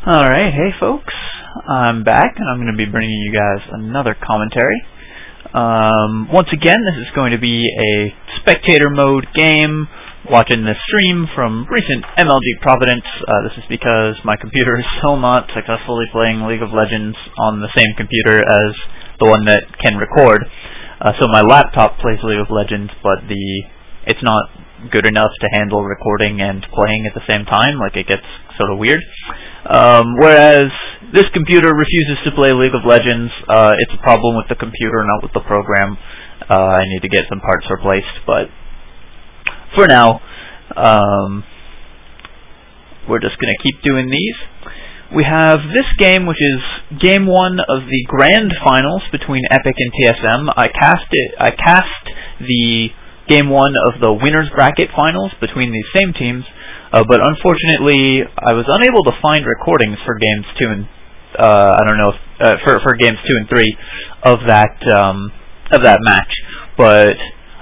Alright, hey folks, I'm back and I'm going to be bringing you guys another commentary. Once again, this is going to be a spectator mode game, watching the stream from recent MLG Providence. This is because my computer is still not successfully playing League of Legends on the same computer as the one that can record. So my laptop plays League of Legends, but it's not good enough to handle recording and playing at the same time. Like, it gets sort of weird. Whereas this computer refuses to play League of Legends. It's a problem with the computer, not with the program. I need to get some parts replaced, but for now, we're just going to keep doing these. We have this game, which is Game 1 of the Grand Finals between Epik and TSM. I cast the Game 1 of the Winners Bracket Finals between these same teams. But unfortunately, I was unable to find recordings for games 2 and for games 2 and 3 of that match. But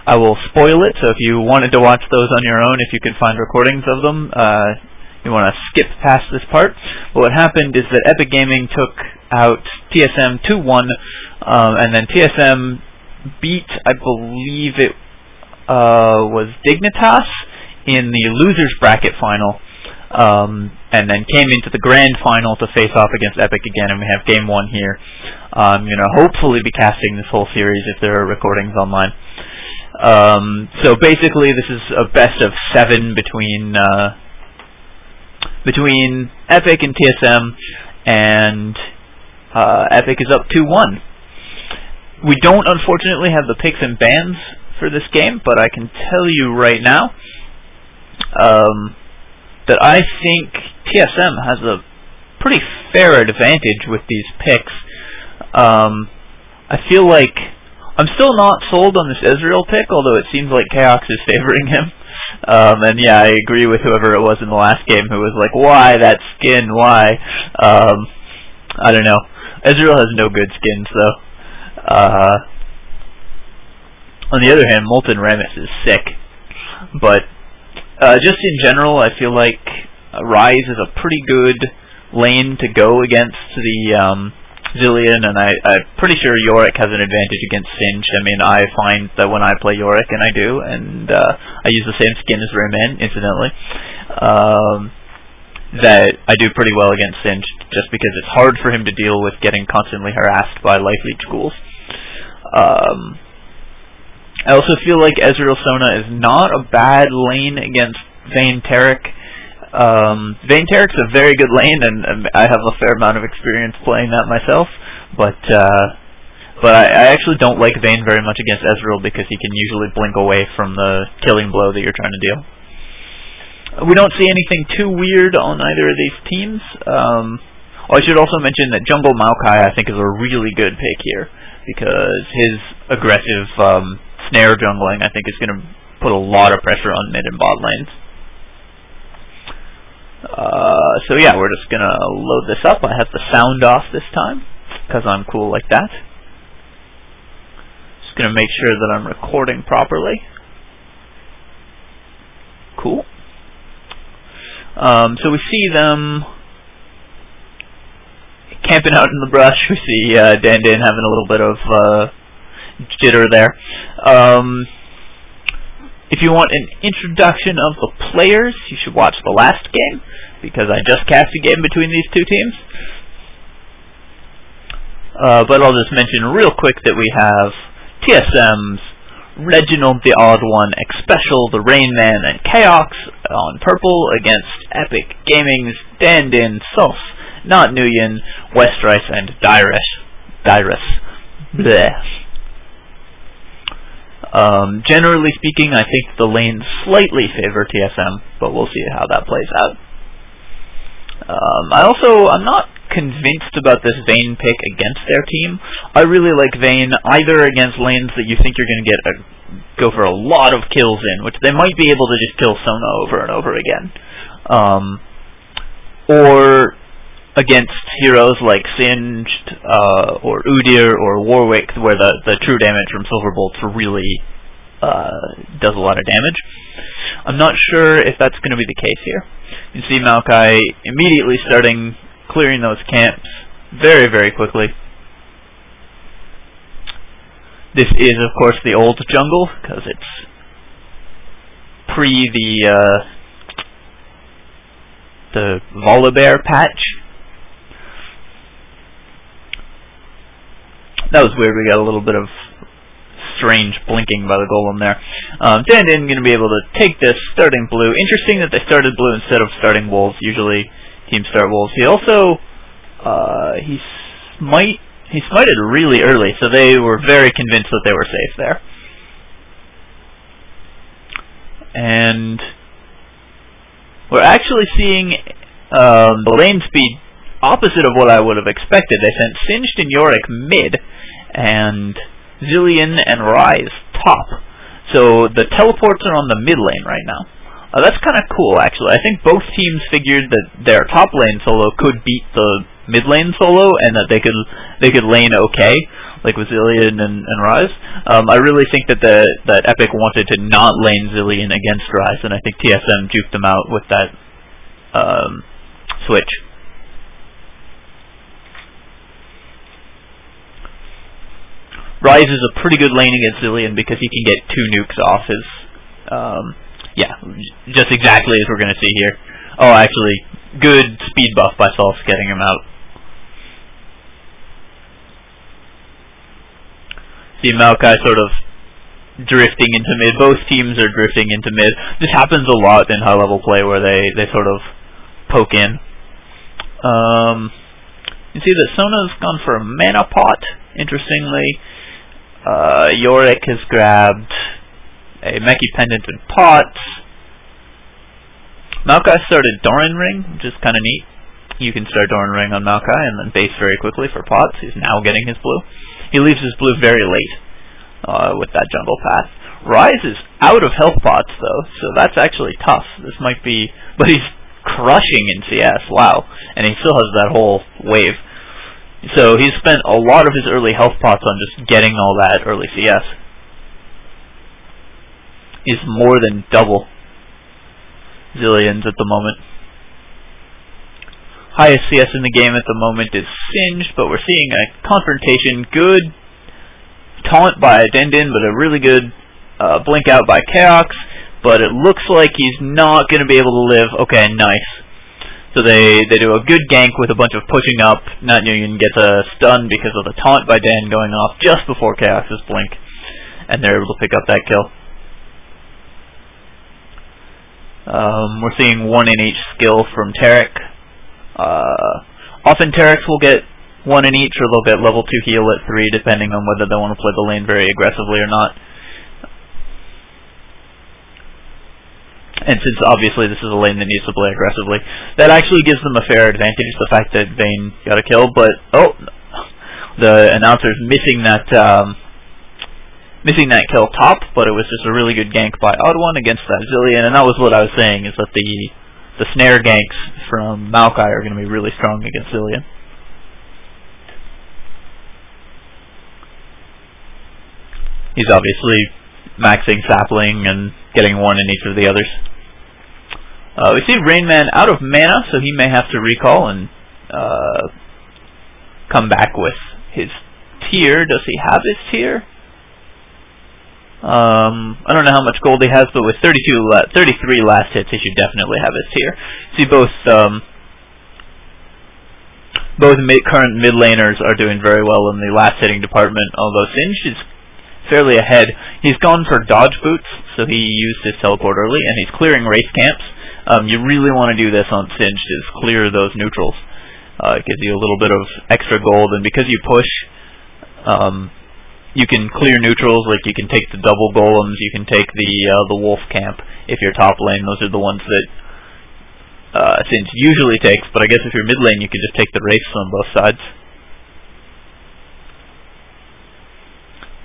I will spoil it. So if you wanted to watch those on your own, if you can find recordings of them, you want to skip past this part. But what happened is that Epik Gaming took out TSM 2-1, and then TSM beat, I believe it was Dignitas, in the losers bracket final, and then came into the grand final to face off against Epik again, and we have Game 1 here. I'm going to hopefully be casting this whole series if there are recordings online. So basically this is a best of 7 between Epik and TSM, and Epik is up 2-1. We don't unfortunately have the picks and bans for this game, but I can tell you right now that I think TSM has a pretty fair advantage with these picks. I feel like I'm still not sold on this Ezreal pick, although it seems like Chaox is favoring him. And yeah, I agree with whoever it was in the last game who was like, why that skin, why? I don't know. Ezreal has no good skins, though. On the other hand, Molten Rammus is sick. But just in general, I feel like Ryze is a pretty good lane to go against the Zilean, and I'm pretty sure Yorick has an advantage against Singe. I mean, I find that when I play Yorick, and I do, and I use the same skin as TheRainMan, incidentally, that I do pretty well against Singe, just because it's hard for him to deal with getting constantly harassed by life leech ghouls. I also feel like Ezreal Sona is not a bad lane against Vayne Taric. Vayne Taric's a very good lane, and I have a fair amount of experience playing that myself. But I actually don't like Vayne very much against Ezreal because he can usually blink away from the killing blow that you're trying to deal. We don't see anything too weird on either of these teams. I should also mention that Jungle Maokai I think is a really good pick here, because his aggressive snare jungling I think is going to put a lot of pressure on mid and bot lanes. So yeah, we're just going to load this up. I have the sound off this time, because I'm cool like that. Just going to make sure that I'm recording properly. Cool. So we see them camping out in the brush. We see Dinh having a little bit of jitter there. If you want an introduction of the players, you should watch the last game, because I just cast a game between these two teams. But I'll just mention real quick that we have TSM's Reginald, TheOddOne, Xpecial, TheRainMan, and Chaox on purple against Epik Gaming's Dinh, Salce, Nhat, Nguyen, Westrice, and Dyrus. Bleh. Generally speaking, I think the lanes slightly favor TSM, but we'll see how that plays out. I'm not convinced about this Vayne pick against their team. I really like Vayne either against lanes that you think you're going to go for a lot of kills in, which they might be able to just kill Sona over and over again, or against heroes like Singed, or Udyr, or Warwick, where the true damage from Silver Bolts really does a lot of damage. I'm not sure if that's going to be the case here. You see Maokai immediately starting clearing those camps very, very quickly. This is, of course, the old jungle, because it's pre the Volibear patch. That was weird, we got a little bit of strange blinking by the golem there. Dinh going to be able to take this, starting blue. Interesting that they started blue instead of starting wolves. Usually teams start wolves. He also, he smited really early, so they were very convinced that they were safe there. And we're actually seeing the lane speed opposite of what I would have expected. They sent Singed and Yorick mid, and Zilean and Ryze top. So the teleports are on the mid lane right now. That's kind of cool, actually. I think both teams figured that their top lane solo could beat the mid lane solo, and that they could lane okay, like with Zilean and Ryze. I really think that that Epik wanted to not lane Zilean against Ryze, and I think TSM juked them out with that switch. Ryze is a pretty good lane against Zilean because he can get 2 nukes off his, yeah, just exactly as we're going to see here. Oh, actually, good speed buff by Salce getting him out. See Maokai sort of drifting into mid. Both teams are drifting into mid. This happens a lot in high-level play where they sort of poke in. You see that Sona's gone for a mana pot, interestingly. Yorick has grabbed a Meki Pendant and pots. Maokai started Doran Ring, which is kind of neat. You can start Doran Ring on Maokai and then base very quickly for pots. He's now getting his blue. He leaves his blue very late with that jungle path. Ryze is out of health pots though, so that's actually tough. This might be, but he's crushing in CS, wow. And he still has that whole wave. So he's spent a lot of his early health pots on just getting all that early CS. He's more than double Zilean's at the moment. Highest CS in the game at the moment is Singed, but we're seeing a confrontation. Good taunt by Dinh, but a really good blink out by Chaox. But it looks like he's not going to be able to live. Okay, nice. So they do a good gank with a bunch of pushing up. Nhat gets a stun because of the taunt by Dinh going off just before Chaox's blink. And they're able to pick up that kill. We're seeing 1 in each skill from Taric. Often Tarics will get 1 in each, or they'll get level 2 heal at 3, depending on whether they want to play the lane very aggressively or not. And since obviously this is a lane that needs to play aggressively, that actually gives them a fair advantage, the fact that Vayne got a kill, but oh, the announcer's missing that kill top, but it was just a really good gank by TheOddOne against that Zilean, and that was what I was saying, is that the snare ganks from Maokai are going to be really strong against Zilean. He's obviously maxing Sapling and getting 1 in each of the others. We see TheRainMan out of mana, so he may have to recall and come back with his tier. Does he have his tier? I don't know how much gold he has, but with 33 last hits, he should definitely have his tier. See, both current mid laners are doing very well in the last hitting department, although Singed is fairly ahead. He's gone for dodge boots, so he used his teleport early, and he's clearing race camps. You really want to do this on Singed, is clear those neutrals. It gives you a little bit of extra gold, and because you push, you can clear neutrals, like you can take the double golems, you can take the wolf camp if you're top lane. Those are the ones that Singed usually takes, but I guess if you're mid lane, you can just take the race on both sides.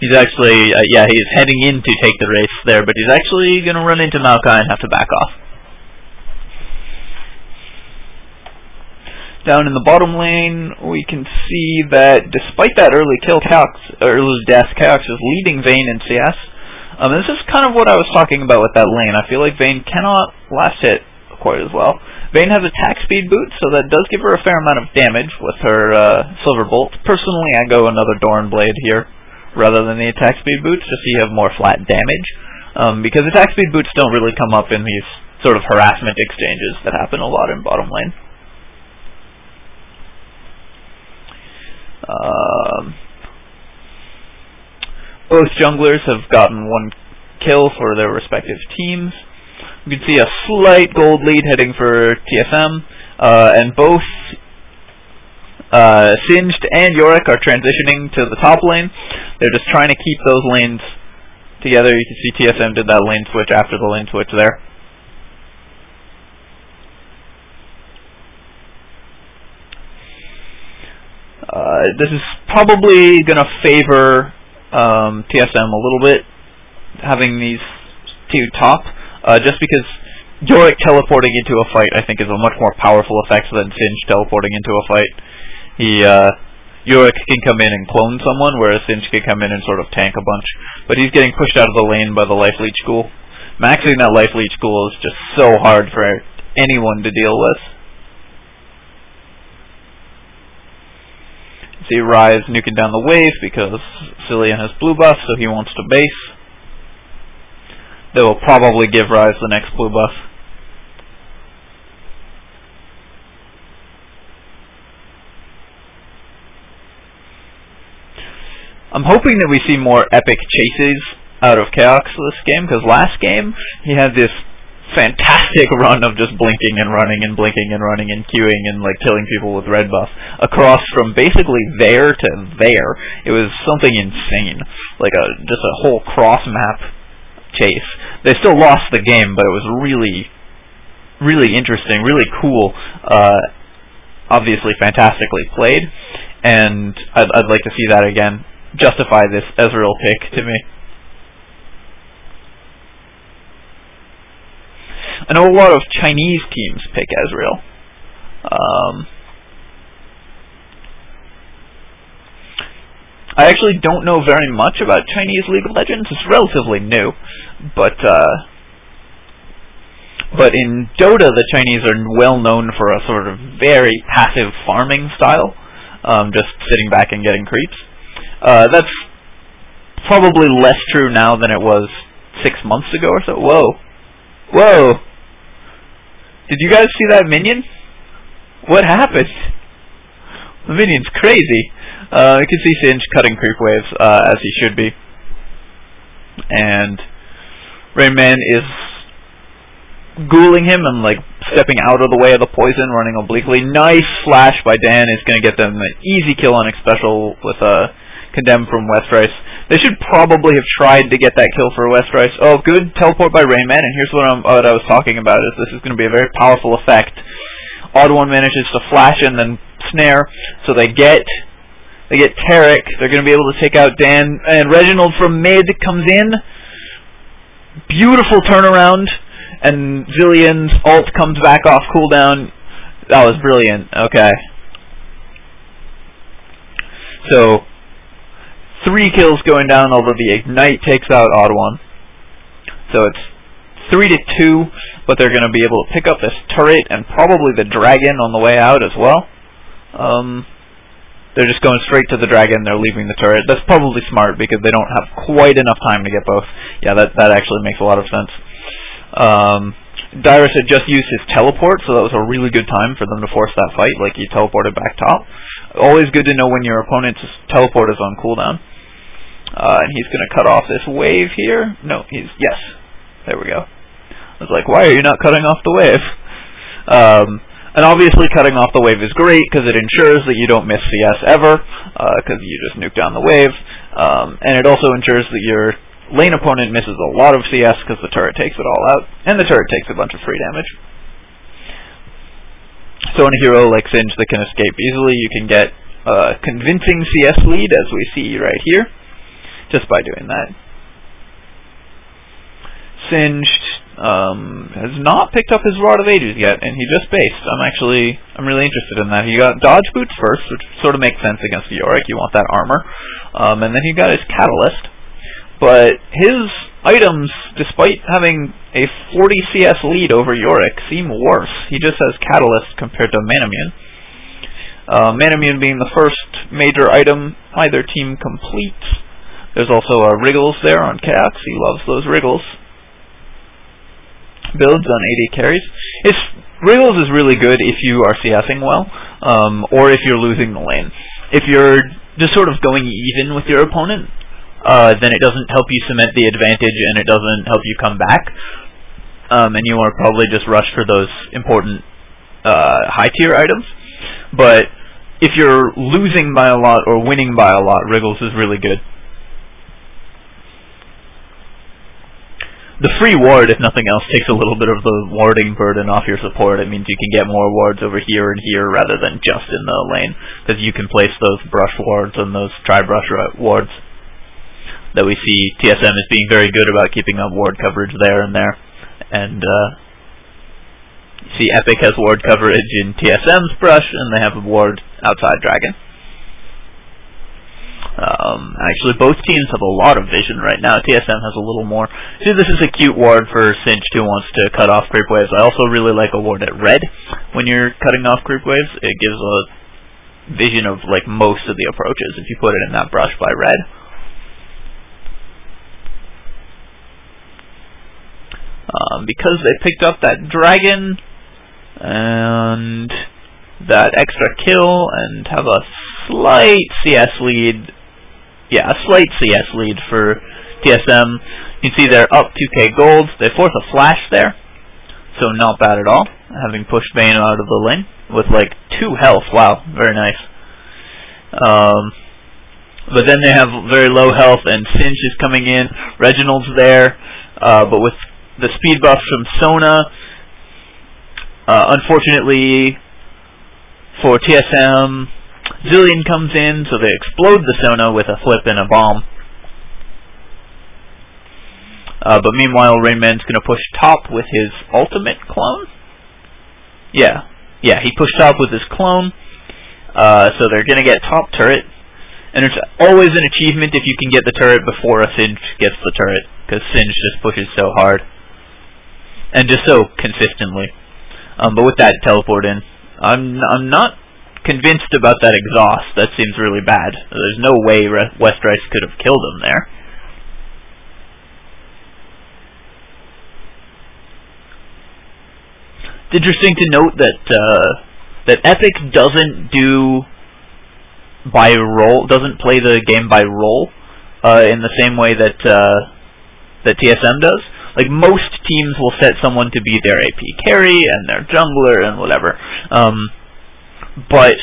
He's actually, yeah, he's heading in to take the race there, but he's actually going to run into Maokai and have to back off. Down in the bottom lane, we can see that despite that early kill, early death, Chaox is leading Vayne in CS. This is kind of what I was talking about with that lane. I feel like Vayne cannot last hit quite as well. Vayne has attack speed boot, so that does give her a fair amount of damage with her Silver Bolt. Personally, I go another Dorn Blade here rather than the attack speed boots, just so you have more flat damage. Because attack speed boots don't really come up in these sort of harassment exchanges that happen a lot in bottom lane. Both junglers have gotten 1 kill for their respective teams. You can see a slight gold lead heading for TSM, and both Singed and Yorick are transitioning to the top lane. They're just trying to keep those lanes together. You can see TSM did that lane switch after the lane switch there. This is probably going to favor TSM a little bit, having these 2 top, just because Yorick teleporting into a fight, I think, is a much more powerful effect than Singed teleporting into a fight. Yorick can come in and clone someone, whereas Singed can come in and sort of tank a bunch. But he's getting pushed out of the lane by the Life Leech Ghoul. Maxing that Life Leech Ghoul is just so hard for anyone to deal with. See Ryze nuking down the wave because Zilean has blue buff, so he wants to base. They will probably give Ryze the next blue buff. I'm hoping that we see more epic chases out of Chaox this game, because last game he had this fantastic run of just blinking and running and blinking and running and queuing and like killing people with red buff across from basically there to there. It was something insane, like just a whole cross map chase. They still lost the game, but it was really, really interesting, really cool. Obviously, fantastically played, and I'd like to see that again. Justify this Ezreal pick to me. I know a lot of Chinese teams pick Ezreal. I actually don't know very much about Chinese League of Legends. It's relatively new, but in Dota, the Chinese are well known for a sort of very passive farming style, just sitting back and getting creeps. That's probably less true now than it was 6 months ago or so. Whoa. Whoa! Did you guys see that minion? What happened? The minion's crazy. You can see Singed cutting creep waves, as he should be. And TheRainMan is ghouling him and like stepping out of the way of the poison, running obliquely. Nice flash by Dan is going to get them an easy kill on Xpecial with a condemn from Westrice. They should probably have tried to get that kill for Westrice. Oh, good teleport by TheRainMan, and here's what I was talking about, is this is going to be a very powerful effect. OddOne manages to flash and then snare, so they get Taric. They're going to be able to take out Dan, and Reginald from mid comes in. Beautiful turnaround, and Zilean's ult comes back off cooldown. That was brilliant. Okay. So 3 kills going down, although the Ignite takes out OddOne. So it's 3-2, but they're going to be able to pick up this turret and probably the dragon on the way out as well. They're just going straight to the dragon, they're leaving the turret. That's probably smart because they don't have quite enough time to get both. Yeah, that actually makes a lot of sense. Dyrus had just used his teleport, so that was a really good time for them to force that fight, like he teleported back top. Always good to know when your opponent's teleport is on cooldown. And he's going to cut off this wave here. No, yes. There we go. I was like, why are you not cutting off the wave? And obviously cutting off the wave is great because it ensures that you don't miss CS ever, because you just nuke down the wave. And it also ensures that your lane opponent misses a lot of CS because the turret takes it all out. And the turret takes a bunch of free damage. So in a hero like Singed that can escape easily, you can get a convincing CS lead, as we see right here, just by doing that. Singed has not picked up his Rod of Ages yet, and he just based. I'm really interested in that. He got dodge boots first, which sort of makes sense against the Yorick. You want that armor. And then he got his Catalyst. But his items, despite having a 40 CS lead over Yorick, seem worse. He just has Catalyst compared to Manamune. Manamune being the first major item either team completes. There's also Wriggles there on Chaox. He loves those Wriggles. Builds on AD carries. Wriggles is really good if you are CSing well, or if you're losing the lane. If you're just sort of going even with your opponent, then it doesn't help you cement the advantage, and it doesn't help you come back. And you want to probably just rush for those important high-tier items. But if you're losing by a lot or winning by a lot, Wriggles is really good. The free ward, if nothing else, takes a little bit of the warding burden off your support. It means you can get more wards over here and here rather than just in the lane, because you can place those brush wards and those tri-brush wards that we see TSM as being very good about keeping up ward coverage there and there. And you see Epik has ward coverage in TSM's brush, and they have a ward outside Dragon. Actually, both teams have a lot of vision right now. TSM has a little more. See, this is a cute ward for Sinch who wants to cut off creep waves. I also really like a ward at red when you're cutting off creep waves. It gives a vision of like most of the approaches if you put it in that brush by red. Because they picked up that dragon and that extra kill and have a slight CS lead. Yeah, a slight CS lead for TSM. You can see they're up 2k gold. They force a flash there, so not bad at all, having pushed Vayne out of the lane with like 2 health. Wow, very nice. But then they have very low health, and Sinch is coming in. Reginald's there, but with the speed buff from Sona, unfortunately for TSM, Zilean comes in, so they explode the Sona with a flip and a bomb. But meanwhile, TheRainMan's going to push top with his ultimate clone. Yeah, he pushed top with his clone, so they're going to get top turret. And it's always an achievement if you can get the turret before a Singe gets the turret, because Singe just pushes so hard. And just so consistently. But with that teleport in, I'm not convinced about that exhaust. That seems really bad. There's no way Westrice could have killed him there. It's interesting to note that Epik doesn't do by role, doesn't play the game by role in the same way that that TSM does. Like, most teams will set someone to be their AP carry and their jungler and whatever. But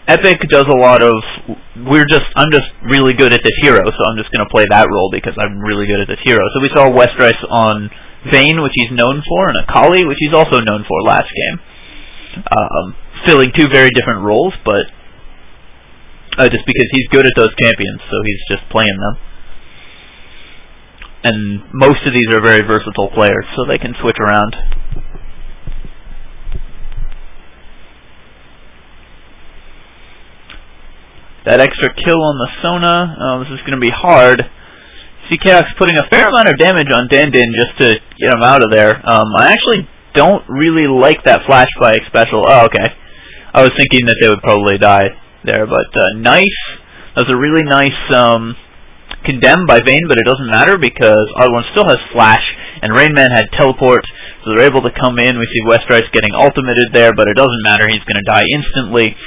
Epik does a lot of, I'm just really good at this hero, so I'm just going to play that role because I'm really good at this hero. So we saw Westrice on Vayne, which he's known for, and Akali, which he's also known for last game. Filling 2 very different roles, but just because he's good at those champions, so he's just playing them. And most of these are very versatile players, so they can switch around. That extra kill on the Sona, this is going to be hard. See Chaox putting a fair amount of damage on Dinh just to get him out of there. I actually don't really like that flash by Xpecial. Oh, okay. I was thinking that they would probably die there, but nice. That was a really nice condemn by Vayne, but it doesn't matter because TheOddOne still has flash, and TheRainMan had teleport, so they're able to come in. We see Westrice getting ultimated there, but it doesn't matter. He's going to die instantly.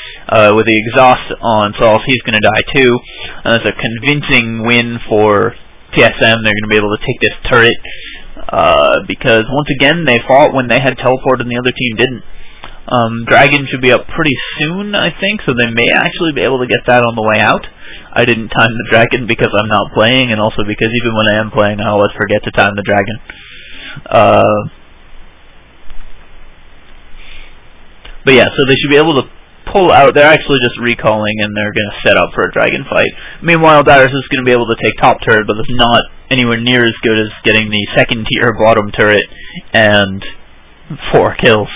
With the exhaust on Salce, he's going to die too. And that's a convincing win for TSM. They're going to be able to take this turret because, once again, they fought when they had teleport and the other team didn't. Dragon should be up pretty soon, I think, so they may actually be able to get that on the way out. I didn't time the dragon because I'm not playing, and also because even when I am playing, I always forget to time the dragon. But yeah, so they should be able to pull out. They're actually just recalling, and they're going to set up for a dragon fight. Meanwhile, Dyrus is going to be able to take top turret, but it's not anywhere near as good as getting the second tier bottom turret and 4 kills.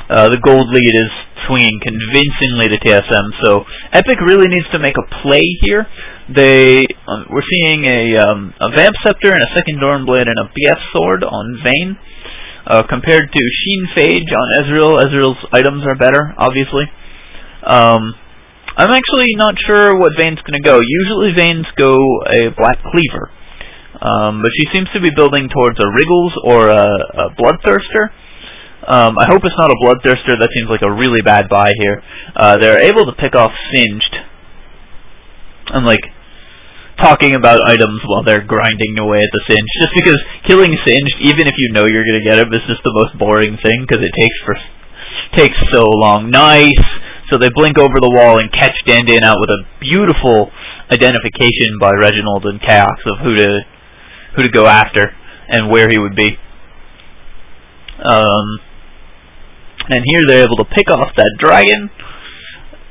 The gold lead is swinging convincingly to TSM, so Epik really needs to make a play here. We're seeing a Vamp Scepter and a second Dornblade and a BF Sword on Vayne, compared to Sheen Phage on Ezreal. Ezreal's items are better, obviously. I'm actually not sure what Vayne's going to go. Usually Vayne's go a Black Cleaver, but she seems to be building towards a Wriggles or a Bloodthirster. I hope it's not a Bloodthirster. That seems like a really bad buy here. They're able to pick off Singed. I'm like talking about items while they're grinding away at the Singed, just because killing Singed, even if you know you're going to get him, is just the most boring thing, because it takes so long. Nice! So they blink over the wall and catch Dinh out with a beautiful identification by Reginald and Chaox of who to go after and where he would be. And here they're able to pick off that dragon,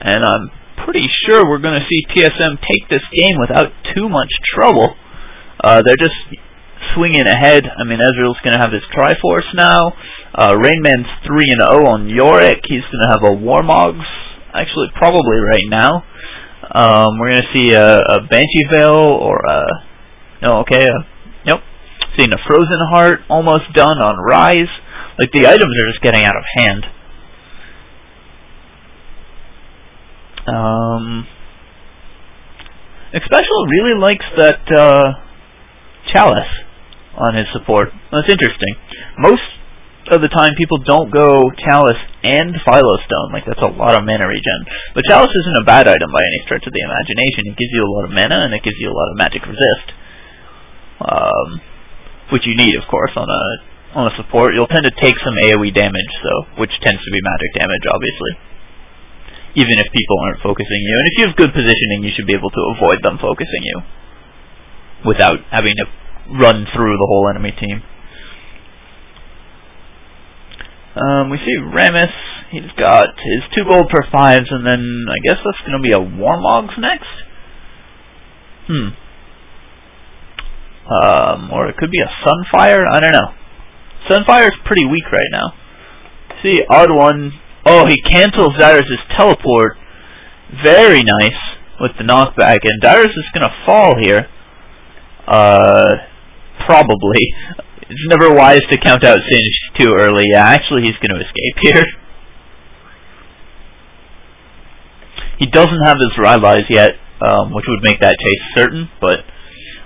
and I'm pretty sure we're going to see TSM take this game without too much trouble. They're just swinging ahead. I mean, Ezreal's going to have his Triforce now. RainMan's 3-0 on Yorick. He's going to have a Warmogs, actually probably right now. We're going to see a Banshee Veil or nope. Seeing a Frozen Heart almost done on Ryze. Like, the items are just getting out of hand. Xpecial really likes that Chalice on his support. That's interesting. Most of the time people don't go Chalice and Philostone. Like, that's a lot of mana regen. But Chalice isn't a bad item by any stretch of the imagination. It gives you a lot of mana and it gives you a lot of magic resist. Which you need, of course, on a support. You'll tend to take some AoE damage, which tends to be magic damage, obviously. Even if people aren't focusing you. And if you have good positioning, you should be able to avoid them focusing you without having to run through the whole enemy team. We see Rammus. He's got his 2 gold per 5s, and then I guess that's going to be a Warmogs next? Or it could be a Sunfire? I don't know. Sunfire's pretty weak right now. See, TheOddOne. Oh, he cancels Dyrus' teleport. Very nice with the knockback. And Dyrus is going to fall here. Probably. It's never wise to count out Singed too early. Yeah, actually he's going to escape here. He doesn't have his Ryze yet, which would make that chase certain, but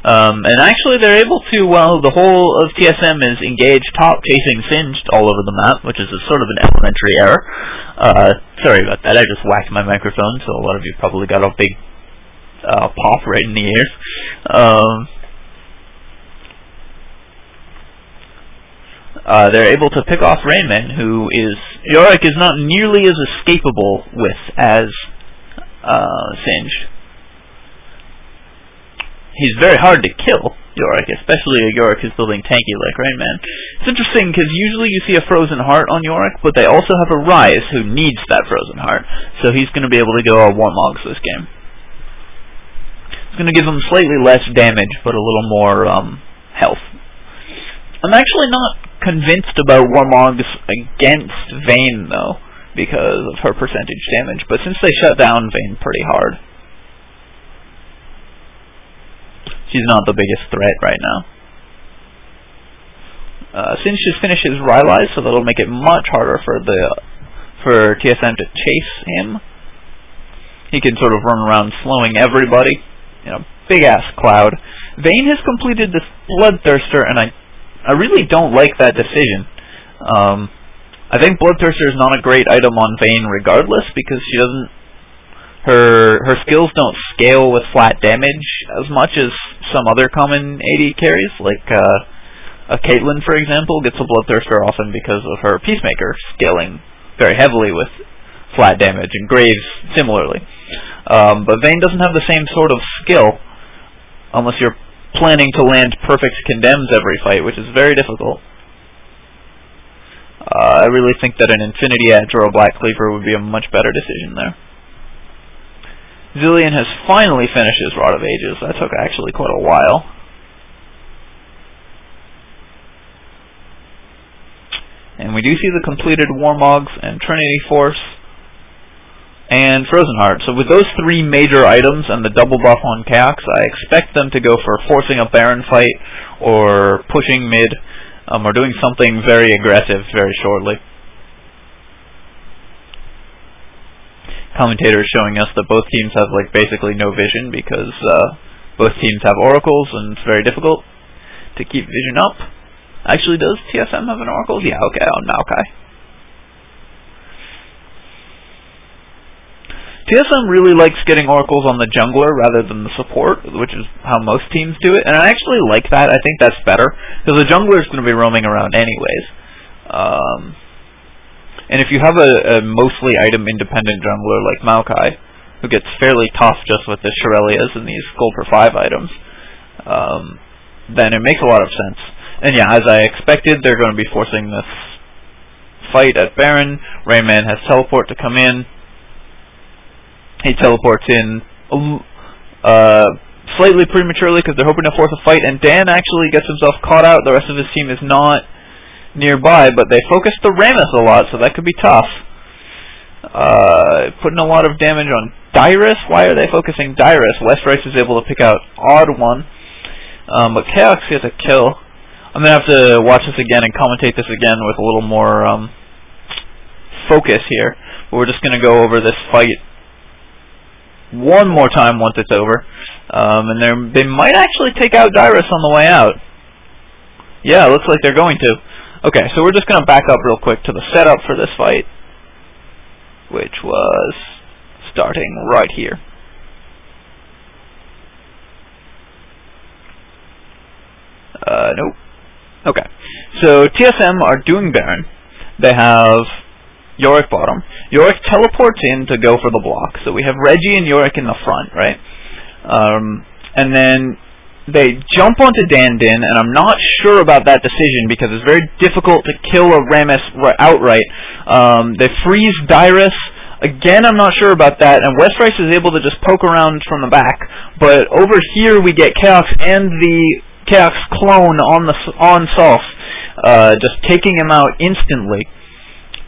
and actually they're able to, while the whole of TSM is engaged top, chasing Singed all over the map, which is a sort of an elementary error. Sorry about that, I just whacked my microphone, so a lot of you probably got a big pop right in the ears. They're able to pick off RainMan, who is... Yorick is not nearly as escapable with as Singed. He's very hard to kill, Yorick, especially a Yorick who's building tanky like RainMan. It's interesting because usually you see a Frozen Heart on Yorick, but they also have a Ryze who needs that Frozen Heart, so he's going to be able to go Warmogs this game. It's going to give him slightly less damage, but a little more health. I'm actually not convinced about Warmogs against Vayne, though, because of her percentage damage, but since they shut down Vayne pretty hard, she's not the biggest threat right now. Since she's finished his Ryze, so that'll make it much harder for TSM to chase him. He can sort of run around slowing everybody. You know, big ass cloud. Vayne has completed this Bloodthirster, and I really don't like that decision. I think Bloodthirster is not a great item on Vayne regardless, because she doesn't... Her skills don't scale with flat damage as much as some other common AD carries, like a Caitlyn, for example, gets a Bloodthirster often because of her Peacemaker scaling very heavily with flat damage, and Graves similarly. But Vayne doesn't have the same sort of skill, unless you're planning to land perfect condemns every fight, which is very difficult. I really think that an Infinity Edge or a Black Cleaver would be a much better decision there. Zilean has finally finished his Rod of Ages. That took actually quite a while. And we do see the completed Warmogs and Trinity Force. and Frozen Heart. So with those three major items and the double buff on Chaox, I expect them to go for forcing a Baron fight or pushing mid, or doing something very aggressive very shortly. Commentator is showing us that both teams have like basically no vision because both teams have oracles and it's very difficult to keep vision up. Actually, does TSM have an oracle? Yeah, okay, on Maokai. TSM really likes getting oracles on the jungler rather than the support, which is how most teams do it, and I actually like that. I think that's better, because the jungler is going to be roaming around anyways. And if you have a mostly item-independent jungler like Maokai, who gets fairly tough just with the Shurelya's and these gold for 5 items, then it makes a lot of sense. And yeah, as I expected, they're going to be forcing this fight at Baron. TheRainMan has teleport to come in. He teleports in slightly prematurely because they're hoping to force a fight, and Dan actually gets himself caught out. The rest of his team is not nearby, but they focus the Rammus a lot, so that could be tough. Putting a lot of damage on Dyrus. Why are they focusing Dyrus? Westrice is able to pick out TheOddOne, but Chaox gets a kill. I'm going to have to watch this again and commentate this again with a little more focus here. But we're just going to go over this fight one more time once it's over. And they might actually take out Dyrus on the way out. Yeah, it looks like they're going to. Okay, so we're just going to back up real quick to the setup for this fight, which was starting right here. Nope. Okay, so TSM are doing Baron. They have Yorick bottom. Yorick teleports in to go for the block. So we have Reggie and Yorick in the front, right? And then they jump onto Dinh, and I'm not sure about that decision because it's very difficult to kill a Rammus outright. They freeze Dyrus. Again, I'm not sure about that, and Westrice is able to just poke around from the back. But over here we get Chaox and the Chaox clone on Salce, just taking him out instantly.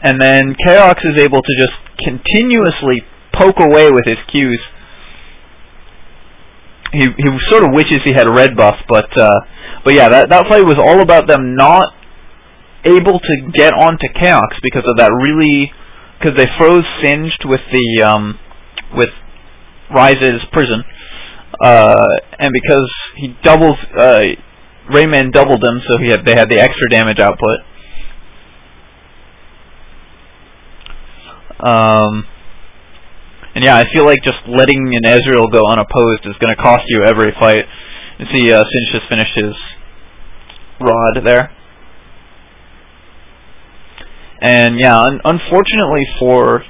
And then Chaox is able to just continuously poke away with his Qs. He sort of wishes he had a red buff, but yeah, that fight was all about them not able to get onto Chaox because of that because they froze Singed with the with Ryze's prison, and because he doubles TheRainMan doubled him, so they had the extra damage output. And yeah, I feel like just letting an Ezreal go unopposed is going to cost you every fight. You see, Sinch just finished his rod there. And yeah, unfortunately for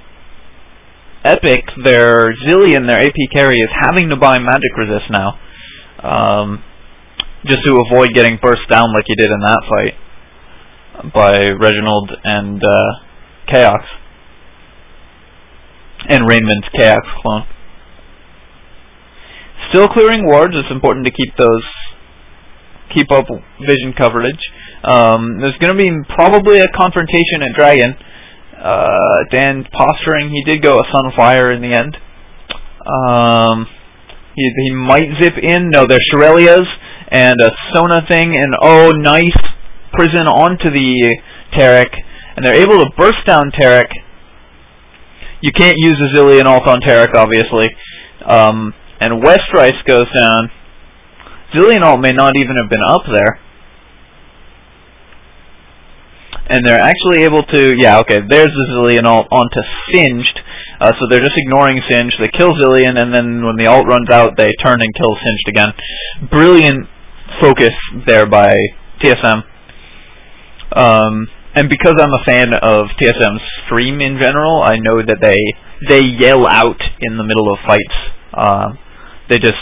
Epik, their Zilean, their AP carry, is having to buy magic resist now, just to avoid getting burst down like he did in that fight by Reginald and Chaox. And TheRainMan's Chaox clone. Still clearing wards. It's important to keep up vision coverage. There's going to be probably a confrontation at Dragon. Dan posturing. He did go a Sunfire in the end. He might zip in. No, there's Shurelya's and a Sona thing, and oh, nice prison onto the Taric, and they're able to burst down Taric. You can't use a Zilean ult on Taric, obviously. And Westrice goes down. Zilean ult may not even have been up there. And they're actually able to... Yeah, okay, there's the Zilean ult onto Singed. So they're just ignoring Singed. They kill Zilean, and then when the ult runs out, they turn and kill Singed again. Brilliant focus there by TSM. And because I'm a fan of TSM's stream in general, I know that they yell out in the middle of fights. They just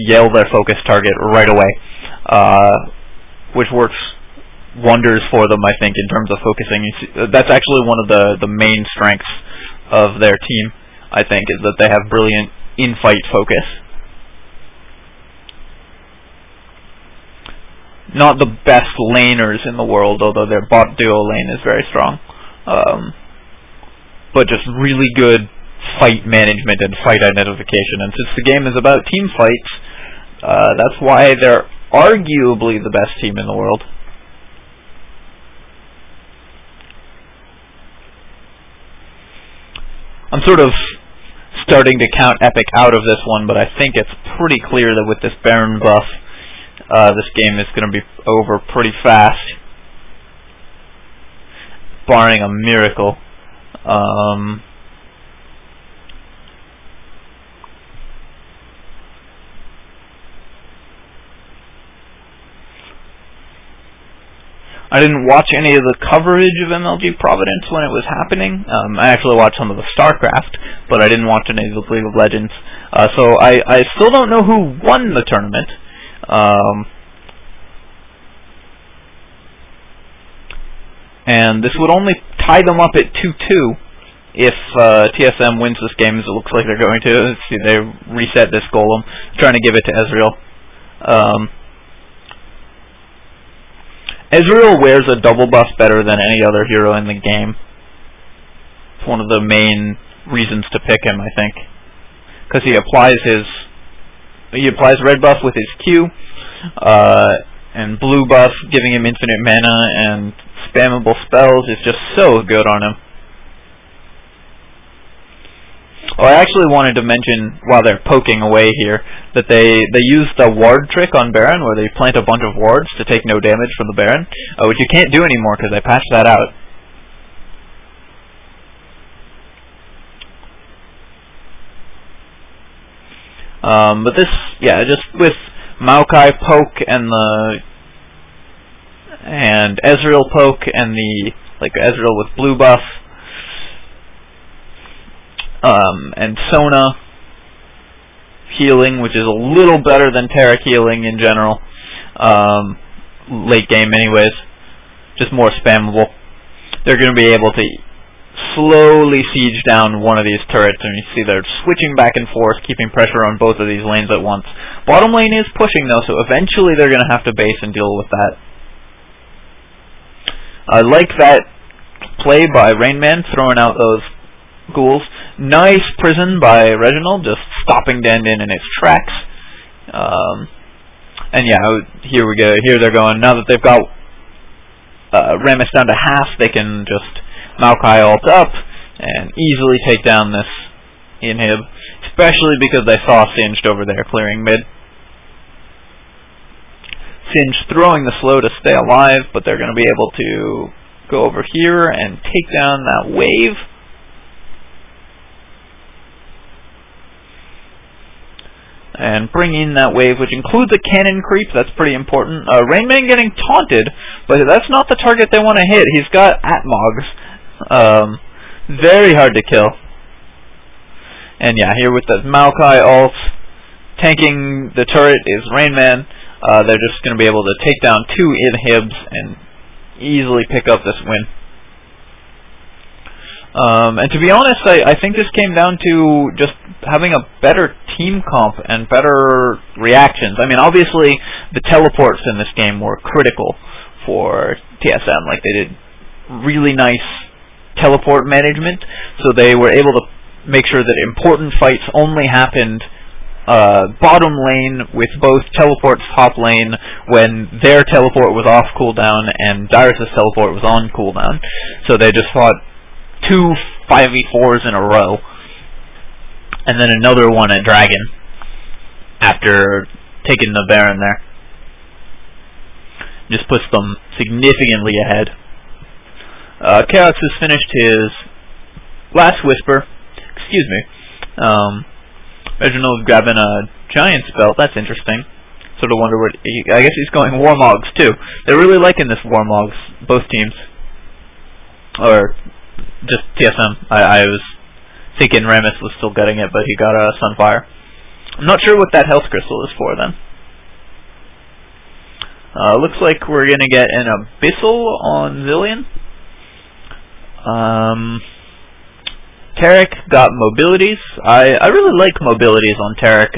yell their focus target right away, which works wonders for them, I think, in terms of focusing. That's actually one of the main strengths of their team, I think, is that they have brilliant in-fight focus. Not the best laners in the world, although their bot duo lane is very strong. but just really good fight management and fight identification. And since the game is about team fights, that's why they're arguably the best team in the world. I'm sort of starting to count Epik out of this one, but I think it's pretty clear that with this Baron buff, this game is going to be over pretty fast, barring a miracle. I didn't watch any of the coverage of MLG Providence when it was happening. I actually watched some of the StarCraft, but I didn't watch any of the League of Legends. So I still don't know who won the tournament. And this would only tie them up at 2-2 if TSM wins this game, as it looks like they're going to. Let's see, they reset this golem, trying to give it to Ezreal. Ezreal wears a double buff better than any other hero in the game. It's one of the main reasons to pick him, I think, because he applies red buff with his Q, and blue buff giving him infinite mana and spammable spells is just so good on him. Oh, I actually wanted to mention, while they're poking away here, that they used the ward trick on Baron, where they plant a bunch of wards to take no damage from the Baron, which you can't do anymore because they patched that out. But this, yeah, just with Maokai poke and Ezreal poke and the Ezreal with blue buff, and Sona healing, which is a little better than Taric healing in general, late game anyways, just more spammable. They're going to be able to slowly siege down one of these turrets, and you see they're switching back and forth, keeping pressure on both of these lanes at once. Bottom lane is pushing though, so eventually they're going to have to base and deal with that. I like that play by TheRainMan, throwing out those ghouls. Nice prison by Reginald, just stopping Dinh in its tracks. And yeah, here we go. Here they're going. Now that they've got Rammus down to half, they can just Maokai ult up and easily take down this inhib, especially because they saw Singed over there clearing mid. Singed throwing the slow to stay alive, but they're going to be able to go over here and take down that wave. And bring in that wave, which includes a cannon creep. That's pretty important. TheRainMan getting taunted, but that's not the target they want to hit. He's got Atmogs. Very hard to kill. And yeah, here with the Maokai ult, tanking the turret is TheRainMan. They're just going to be able to take down 2 inhibs and easily pick up this win. And to be honest, I think this came down to just having a better team comp and better reactions. I mean, obviously, the teleports in this game were critical for TSM. Like, they did really nice teleport management, so they were able to make sure that important fights only happened bottom lane with both teleports top lane when their teleport was off cooldown and Dyrus' teleport was on cooldown. So they just fought 2 5v4s in a row, and then another one at Dragon after taking the Baron there. Just puts them significantly ahead. Chaox has finished his last Whisper. Excuse me. Reginald grabbing a Giant's Belt. That's interesting. Sort of wonder what... I guess he's going Warmogs too. They're really liking this Warmogs, both teams. Or just TSM. I was thinking Rammus was still getting it, but he got a Sunfire. I'm not sure what that Health Crystal is for then. Looks like we're going to get an Abyssal on Zilean. Taric got mobilities. I really like mobilities on Taric.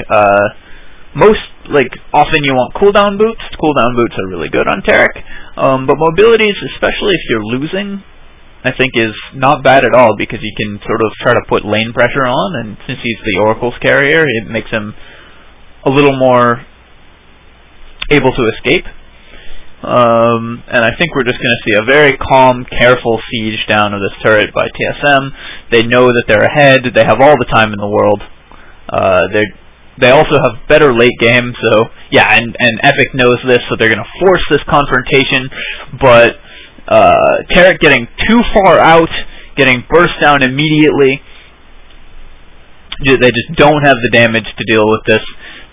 Often you want cooldown boots. Cooldown boots are really good on Taric. But mobilities, especially if you're losing, I think is not bad at all, because he can sort of try to put lane pressure on, and since he's the Oracle's carrier, it makes him a little more able to escape. And I think we're just going to see a very calm, careful siege down of this turret by TSM. They know that they're ahead. They have all the time in the world. They also have better late game, so yeah, and Epik knows this, so they're going to force this confrontation, but Taric getting too far out, getting burst down immediately. They just don't have the damage to deal with this.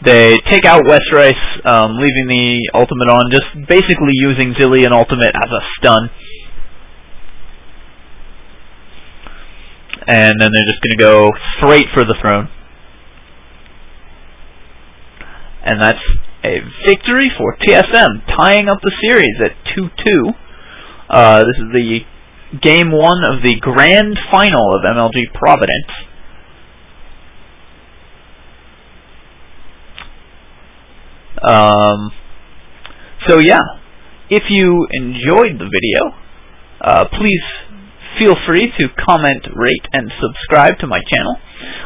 They take out Westrice, leaving the ultimate on, just basically using Zilean ultimate as a stun. And then they're just going to go straight for the throne. And that's a victory for TSM, tying up the series at 2-2. This is the Game 1 of the grand final of MLG Providence. So yeah, if you enjoyed the video, please feel free to comment, rate, and subscribe to my channel.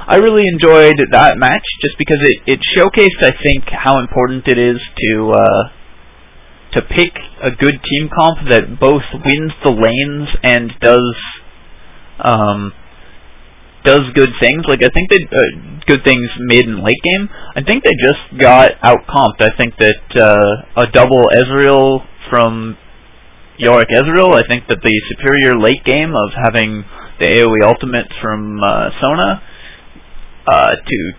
I really enjoyed that match just because it showcased, I think, how important it is to pick a good team comp that both wins the lanes and does good things. Like, I think they good things mid and late game. I think they just got out-comped. I think that a double Ezreal from Yorick Ezreal, I think that the superior late game of having the AoE ultimate from Sona to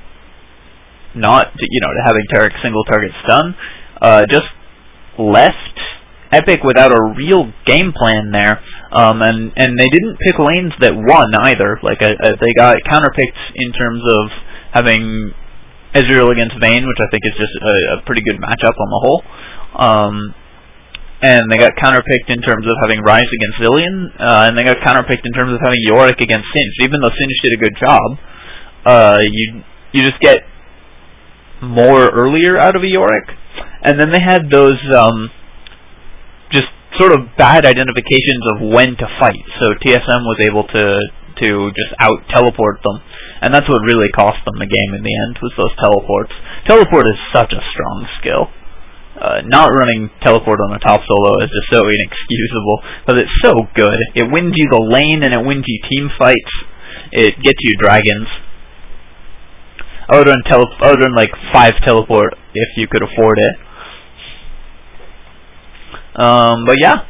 having Taric single target stun, just left Epik without a real game plan there. And they didn't pick lanes that won either. Like, they got counterpicked in terms of having Ezreal against Vayne, which I think is just a pretty good matchup on the whole. And they got counterpicked in terms of having Ryze against Zilean, and they got counterpicked in terms of having Yorick against Singe. Even though Singe did a good job, you just get more earlier out of a Yorick. And then they had those just sort of bad identifications of when to fight. So TSM was able to just out-teleport them. And that's what really cost them the game in the end, was those teleports. Teleport is such a strong skill. Not running teleport on a top solo is just so inexcusable, but it's so good. It wins you the lane and it wins you team fights. It gets you dragons. I would run like 5 teleport if you could afford it. But yeah.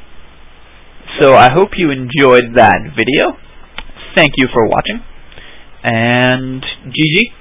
So I hope you enjoyed that video. Thank you for watching. And GG.